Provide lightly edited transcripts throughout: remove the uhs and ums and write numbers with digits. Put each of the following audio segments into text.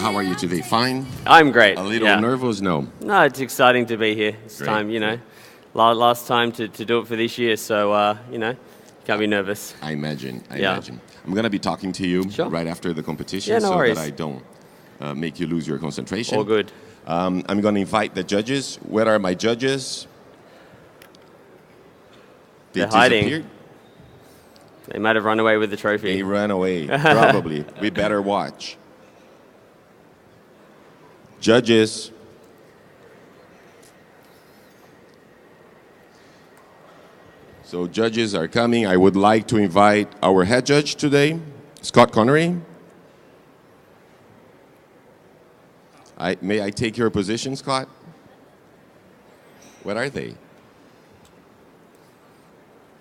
How are you today? Fine? I'm great. A little nervous? No. No, it's exciting to be here. It's Great. time, last time to do it for this year, so, can't be nervous. I imagine. Yeah. I'm going to be talking to you Sure. right after the competition Yeah, no so worries. that I don't make you lose your concentration. All good. I'm going to invite the judges. Where are my judges? They're hiding. Disappeared? They might have run away with the trophy. They ran away, probably. We better watch. Judges. So judges are coming. I would like to invite our head judge today, Scott Connery. May I take your position, Scott? Where are they?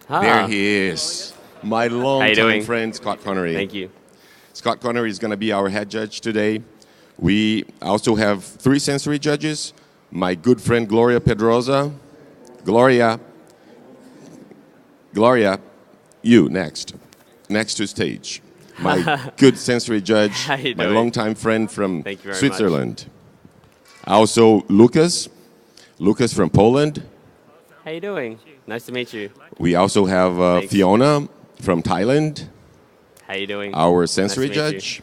There he is. My longtime friend, Scott Connery. Thank you. Scott Connery is going to be our head judge today. We also have 3 sensory judges. My good friend, Gloria Pedrosa. Gloria, you next. Next to stage. My good sensory judge, How you my doing? longtime friend from Thank you very Switzerland. Also, Lucas from Poland. How you doing? Nice to meet you. We also have Thanks. Fiona from Thailand, How you doing? our sensory Nice to meet judge.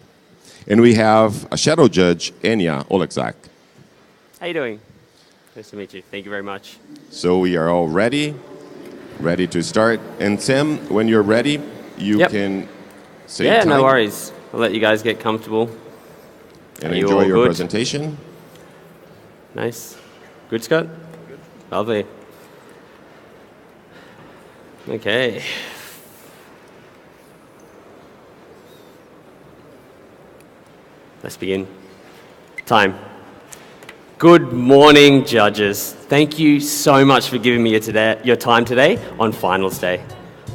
And we have a shadow judge, Enya Olekzak. How you doing? Nice to meet you. Thank you very much. So we are all ready to start. And Sam, when you're ready, you Yep. can say Yeah, time no worries. I'll let you guys get comfortable. and Are you enjoy all your good? presentation. Nice. Good, Scott? Good. Lovely. Okay. Let's begin. Time. Good morning, judges. Thank you so much for giving me your time today on finals day.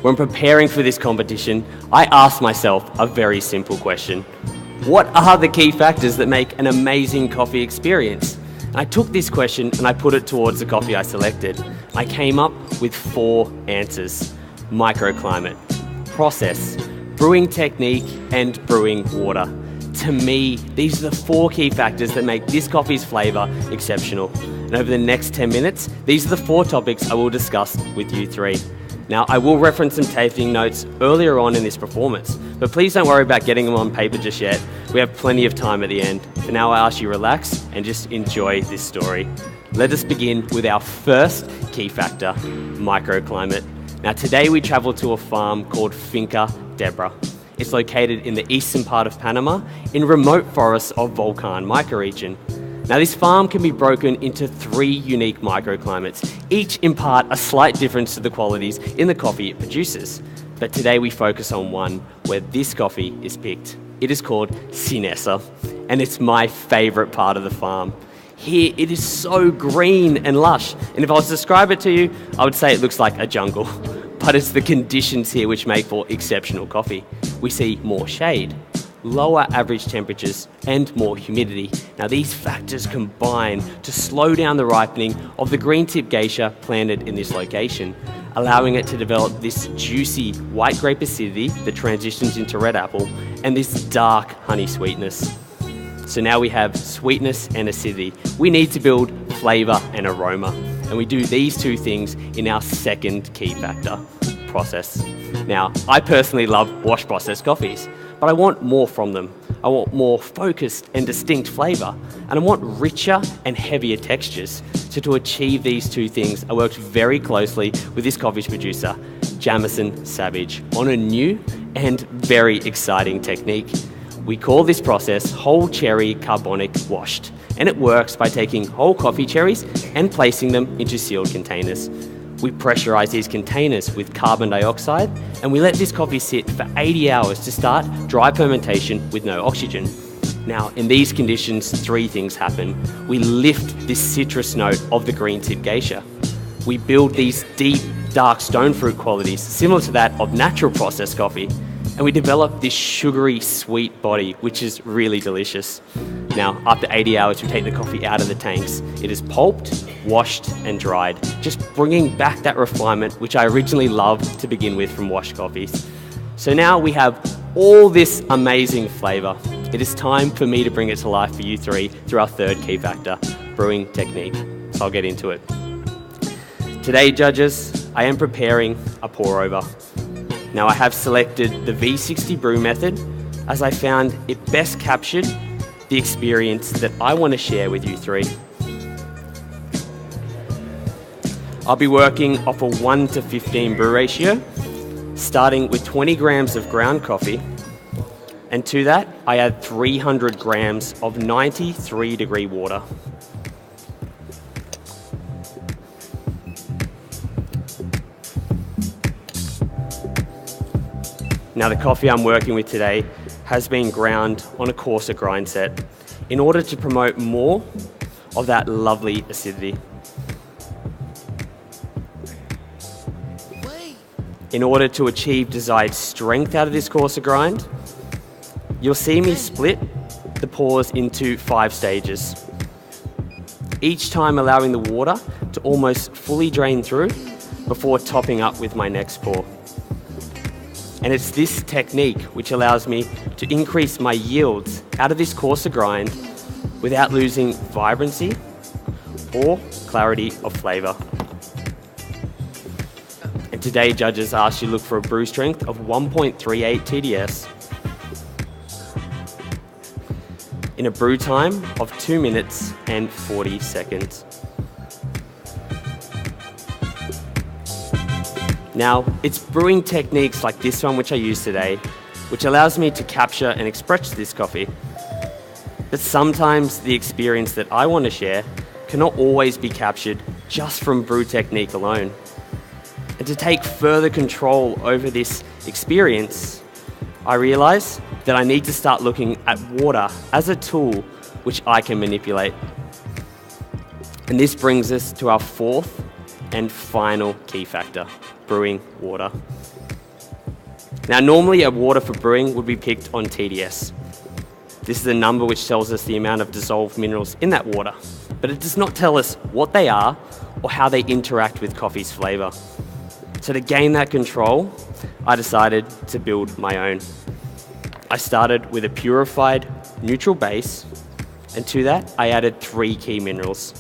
When preparing for this competition, I asked myself a very simple question. What are the key factors that make an amazing coffee experience? And I took this question and I put it towards the coffee I selected. I came up with 4 answers: microclimate, process, brewing technique, and brewing water. To me, these are the 4 key factors that make this coffee's flavour exceptional. And over the next 10 minutes, these are the 4 topics I will discuss with you 3. Now, I will reference some tasting notes earlier on in this performance, but please don't worry about getting them on paper just yet. We have plenty of time at the end. For now, I ask you relax and just enjoy this story. Let us begin with our first key factor, microclimate. Now, today we travel to a farm called Finca, Deborah. It's located in the eastern part of Panama, in remote forests of Volcan microregion. Now, this farm can be broken into 3 unique microclimates, each impart a slight difference to the qualities in the coffee it produces. But today we focus on one where this coffee is picked. It is called Sinessa, and it's my favourite part of the farm. Here, it is so green and lush, and if I was to describe it to you, I would say it looks like a jungle. But it's the conditions here which make for exceptional coffee. We see more shade, lower average temperatures, and more humidity. Now, these factors combine to slow down the ripening of the green tip Geisha planted in this location, allowing it to develop this juicy white grape acidity that transitions into red apple, and this dark honey sweetness. So now we have sweetness and acidity. We need to build flavour and aroma, and we do these 2 things in our second key factor, process. Now, I personally love wash process coffees, but I want more from them. I want more focused and distinct flavour, and I want richer and heavier textures. So to achieve these 2 things, I worked very closely with this coffee's producer, Jamison Savage, on a new and very exciting technique. We call this process whole cherry carbonic washed, and it works by taking whole coffee cherries and placing them into sealed containers. We pressurise these containers with carbon dioxide, and we let this coffee sit for 80 hours to start dry fermentation with no oxygen. Now, in these conditions, 3 things happen. We lift this citrus note of the green tip Geisha. We build these deep, dark stone fruit qualities similar to that of natural processed coffee, and we develop this sugary, sweet body, which is really delicious. Now, after 80 hours, we take the coffee out of the tanks. It is pulped, washed, and dried, just bringing back that refinement, which I originally loved to begin with from washed coffees. So now we have all this amazing flavour, it is time for me to bring it to life for you three through our third key factor, brewing technique. So I'll get into it. Today, judges, I am preparing a pour over. Now I have selected the V60 brew method as I found it best captured the experience that I want to share with you three. I'll be working off a 1:15 brew ratio, starting with 20 grams of ground coffee, and to that I add 300 grams of 93-degree water. Now the coffee I'm working with today has been ground on a coarser grind set in order to promote more of that lovely acidity. In order to achieve desired strength out of this coarser grind, you'll see me split the pours into 5 stages, each time allowing the water to almost fully drain through before topping up with my next pour. And it's this technique which allows me to increase my yields out of this coarser grind without losing vibrancy or clarity of flavour. And today, judges asked you to look for a brew strength of 1.38 TDS in a brew time of 2 minutes and 40 seconds. Now, it's brewing techniques like this one which I use today, which allows me to capture and express this coffee. But sometimes the experience that I want to share cannot always be captured just from brew technique alone. And to take further control over this experience, I realize that I need to start looking at water as a tool which I can manipulate. And this brings us to our fourth and final key factor, brewing water. Now, normally a water for brewing would be picked on TDS. This is a number which tells us the amount of dissolved minerals in that water, but it does not tell us what they are or how they interact with coffee's flavour. So to gain that control, I decided to build my own. I started with a purified neutral base, and to that I added 3 key minerals.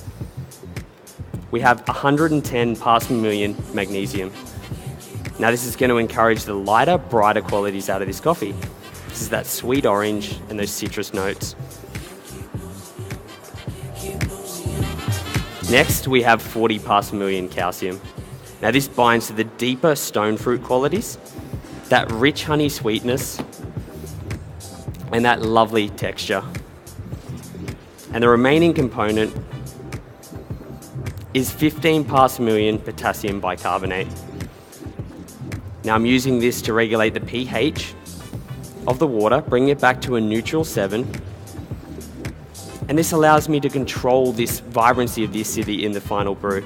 We have 110 parts per million magnesium. Now this is going to encourage the lighter, brighter qualities out of this coffee. This is that sweet orange and those citrus notes. Next, we have 40 parts per million calcium. Now this binds to the deeper stone fruit qualities, that rich honey sweetness, and that lovely texture. And the remaining component is 15 parts per million potassium bicarbonate. Now I'm using this to regulate the pH of the water, bring it back to a neutral 7. And this allows me to control this vibrancy of the acidity in the final brew.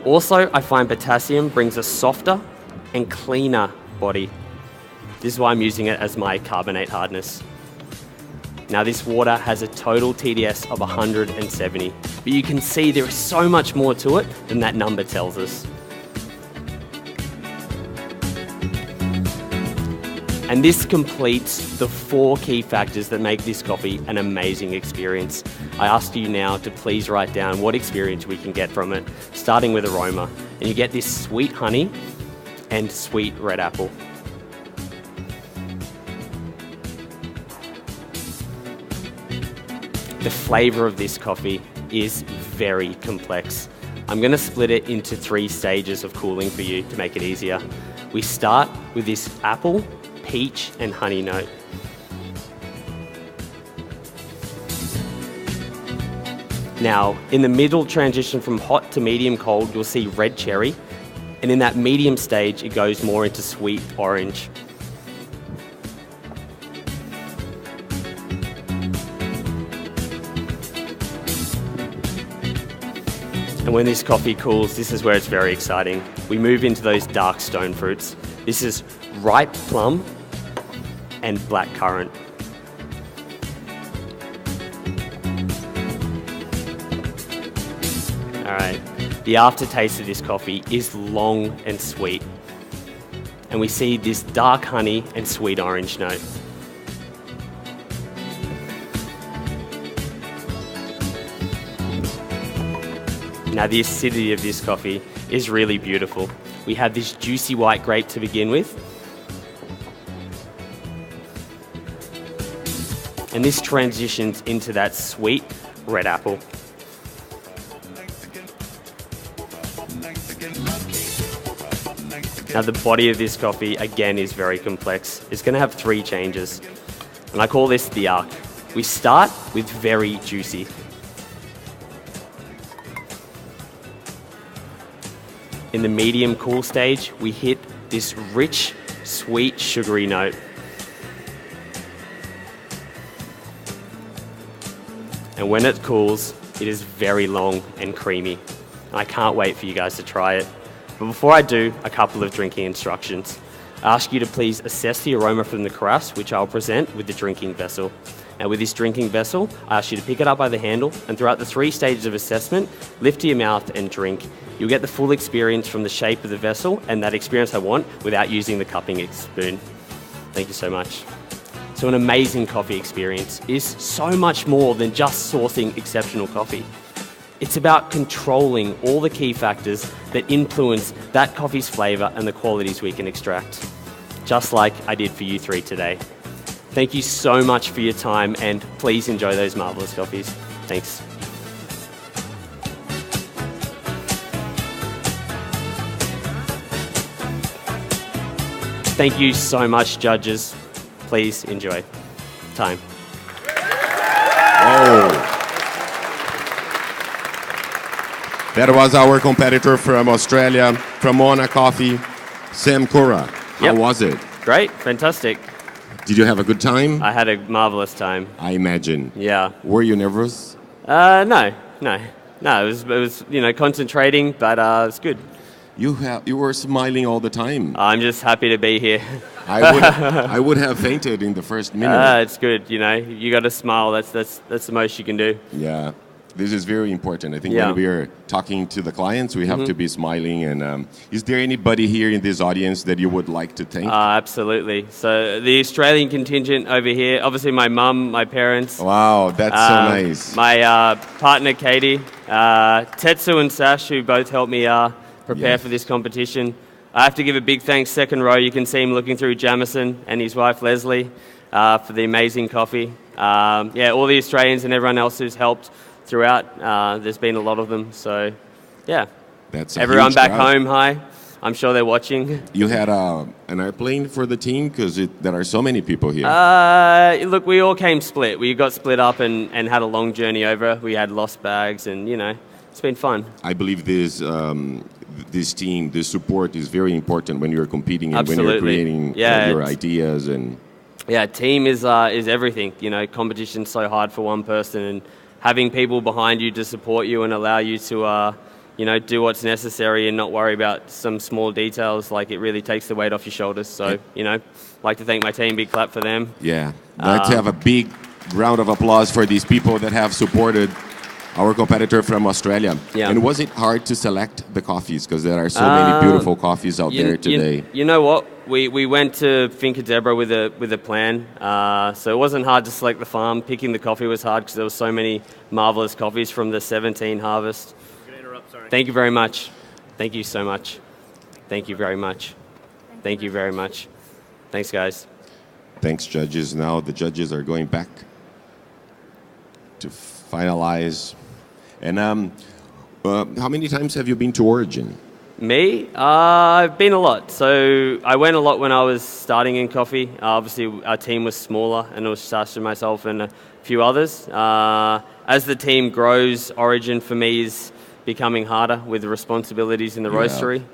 Also, I find potassium brings a softer and cleaner body. This is why I'm using it as my carbonate hardness. Now this water has a total TDS of 170, but you can see there is so much more to it than that number tells us. And this completes the 4 key factors that make this coffee an amazing experience. I ask you now to please write down what experience we can get from it, starting with aroma. And you get this sweet honey and sweet red apple. The flavour of this coffee is very complex. I'm going to split it into 3 stages of cooling for you to make it easier. We start with this apple, peach and honey note. Now, in the middle transition from hot to medium cold, you'll see red cherry, and in that medium stage, it goes more into sweet orange. And when this coffee cools, this is where it's very exciting. We move into those dark stone fruits. This is ripe plum and black currant. All right, the aftertaste of this coffee is long and sweet. and we see this dark honey and sweet orange note. Now the acidity of this coffee is really beautiful. We have this juicy white grape to begin with. And this transitions into that sweet red apple. Now the body of this coffee, again, is very complex. It's going to have 3 changes. And I call this the arc. We start with very juicy. In the medium cool stage, we hit this rich, sweet, sugary note. And when it cools, it is very long and creamy. I can't wait for you guys to try it. But before I do, a couple of drinking instructions. I ask you to please assess the aroma from the carafe, which I'll present with the drinking vessel. Now with this drinking vessel, I ask you to pick it up by the handle, and throughout the 3 stages of assessment, lift to your mouth and drink. You'll get the full experience from the shape of the vessel, and that experience I want without using the cupping spoon. Thank you so much. So an amazing coffee experience is so much more than just sourcing exceptional coffee. It's about controlling all the key factors that influence that coffee's flavour and the qualities we can extract, just like I did for you 3 today. Thank you so much for your time, and please enjoy those marvellous coffees. Thanks. Thank you so much, judges. Please enjoy. Time. Oh. That was our competitor from Australia, from Mona Coffee, Sam Corra. How was it? Great, fantastic. Did you have a good time? I had a marvelous time. I imagine. Yeah. Were you nervous? No. It was concentrating, but it was good. You were smiling all the time. I'm just happy to be here. I would have fainted in the first minute. It's good. You got to smile. That's the most you can do. Yeah. This is very important. I think when we are talking to the clients, we have to be smiling. And is there anybody here in this audience that you would like to thank? Absolutely. So the Australian contingent over here, obviously my mum, my parents. Wow, that's so nice. My partner, Katie, Tetsu and Sash, who both helped me prepare for this competition. I have to give a big thanks, second row. You can see him looking through Jamison and his wife, Leslie, for the amazing coffee. All the Australians and everyone else who's helped throughout. There's been a lot of them, so that's everyone back crowd. home. Hi, I'm sure they're watching. You had an airplane for the team because there are so many people here. Look, we all came split. We got split up and had a long journey over. We had lost bags, and it's been fun. I believe this team, this support is very important when you're competing and Absolutely. When you're creating your ideas and. Yeah, team is everything. Competition's so hard for one person, and having people behind you to support you and allow you to, do what's necessary and not worry about some small details, like it really takes the weight off your shoulders. So, like to thank my team, big clap for them. Yeah, I'd like to have a big round of applause for these people that have supported our competitor from Australia. Yeah. And was it hard to select the coffees? Because there are so many beautiful coffees out there today. You know what? We went to Finca Deborah with a plan, so it wasn't hard to select the farm. Picking the coffee was hard because there were so many marvelous coffees from the 17 harvest. I'm gonna interrupt, sorry. Thank you very much. Thank you so much. Thank you very much. Thank you very much. Thanks, guys. Thanks, judges. Now the judges are going back to finalize. And how many times have you been to Origin? Me? I've been a lot. So I went a lot when I was starting in coffee. Obviously, our team was smaller, and it was Sasha and myself and a few others. As the team grows, Origin for me is becoming harder with the responsibilities in the roastery.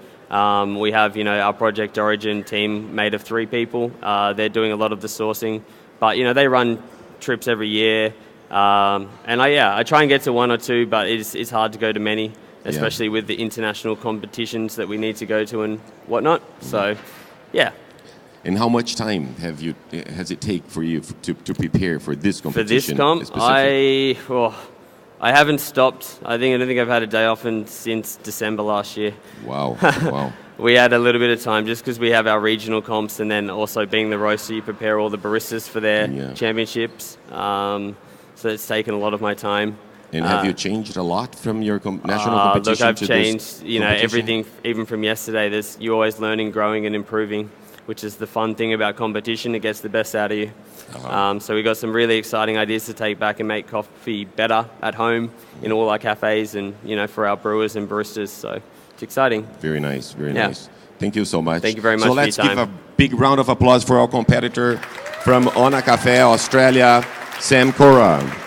We have, our Project Origin team made of 3 people. They're doing a lot of the sourcing, but they run trips every year. And I try and get to 1 or 2, but it's hard to go to many, especially with the international competitions that we need to go to and whatnot. So, And how much time has it take for you to prepare for this competition? For this comp, I haven't stopped. I don't think I've had a day off since December last year. Wow. we had a little bit of time just because we have our regional comps, and then also being the roaster, you prepare all the baristas for their championships. So it's taken a lot of my time. And have you changed a lot from your national competition look, I've to changed, this everything, even from yesterday. You're always learning, growing, and improving, which is the fun thing about competition. It gets the best out of you. So we got some really exciting ideas to take back and make coffee better at home in all our cafes and, for our brewers and baristas. So it's exciting. Very nice, very nice. Thank you so much. Thank you very much so for your let's time. give a big round of applause for our competitor from Ona Café, Australia, Sam Corra.